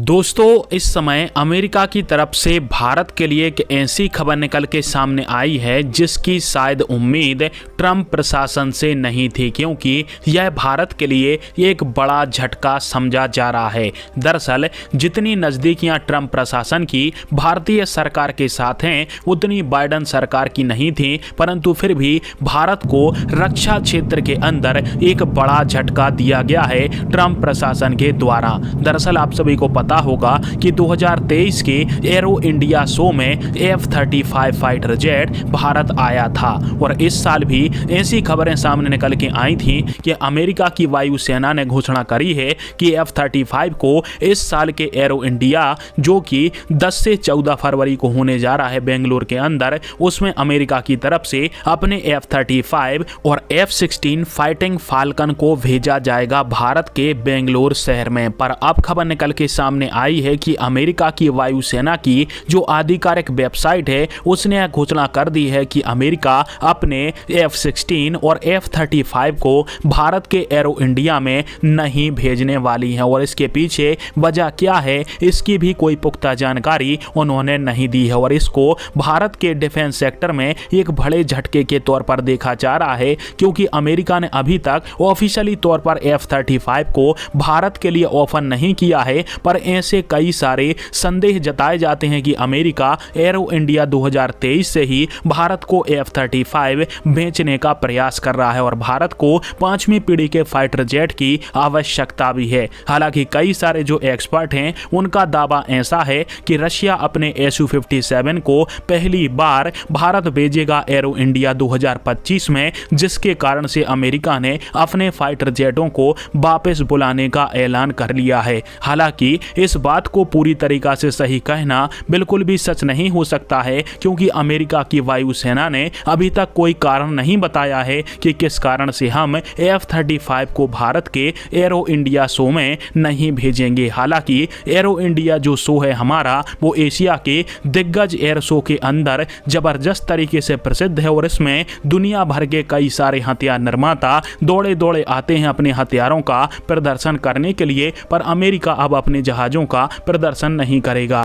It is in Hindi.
दोस्तों, इस समय अमेरिका की तरफ से भारत के लिए एक ऐसी खबर निकल के सामने आई है जिसकी शायद उम्मीद ट्रंप प्रशासन से नहीं थी, क्योंकि यह भारत के लिए एक बड़ा झटका समझा जा रहा है। दरअसल जितनी नज़दीकियां ट्रंप प्रशासन की भारतीय सरकार के साथ हैं उतनी बाइडेन सरकार की नहीं थी, परंतु फिर भी भारत को रक्षा क्षेत्र के अंदर एक बड़ा झटका दिया गया है ट्रंप प्रशासन के द्वारा। दरअसल आप सभी को पता होगा कि 2023 के एरो इंडिया शो में F-35 फाइटर जेट भारत आया था और इस साल भी ऐसी खबरें सामने निकल के आई थी कि अमेरिका की वायुसेना ने घोषणा करी है कि F-35 को इस साल के एरो इंडिया जो कि 10 से 14 फरवरी को होने जा रहा है बेंगलुरु के अंदर, उसमें अमेरिका की तरफ से अपने F-35 और F-16 फाइटिंग फाल्कन को भेजा जाएगा भारत के बेंगलुरु शहर में। पर अब खबर निकल के सामने आई है कि अमेरिका की वायुसेना की जो आधिकारिक वेबसाइट है उसने यह घोषणा कर दी है कि अमेरिका अपने F-16 और F-35 को भारत के एरो इंडिया में नहीं भेजने वाली है। और इसके पीछे वजह क्या है इसकी भी कोई पुख्ता जानकारी उन्होंने नहीं दी है और इसको भारत के डिफेंस सेक्टर में एक बड़े झटके के तौर पर देखा जा रहा है, क्योंकि अमेरिका ने अभी तक ऑफिशियली तौर पर F-35 को भारत के लिए ऑफर नहीं किया है, पर ऐसे कई सारे संदेह जताए जाते हैं कि अमेरिका एरो इंडिया 2023 से ही भारत को F-35 बेचने का प्रयास कर रहा है और भारत को 5वीं पीढ़ी के फाइटर जेट की आवश्यकता भी है। हालांकि कई सारे जो एक्सपर्ट हैं उनका दावा ऐसा है कि रशिया अपने Su-57 को पहली बार भारत भेजेगा एरो इंडिया 2025 में, जिसके कारण से अमेरिका ने अपने फाइटर जेटों को वापस बुलाने का ऐलान कर लिया है। हालांकि इस बात को पूरी तरीका से सही कहना बिल्कुल भी सच नहीं हो सकता है, क्योंकि अमेरिका की वायुसेना ने अभी तक कोई कारण नहीं बताया है कि किस कारण से हम F-35 को भारत के एरो इंडिया शो में नहीं भेजेंगे। हालांकि एरो इंडिया जो शो है हमारा, वो एशिया के दिग्गज एयर शो के अंदर जबरदस्त तरीके से प्रसिद्ध है और इसमें दुनिया भर के कई सारे हथियार निर्माता दौड़े दौड़े आते हैं अपने हथियारों का प्रदर्शन करने के लिए, पर अमेरिका अब अपने जहाजों का प्रदर्शन नहीं करेगा।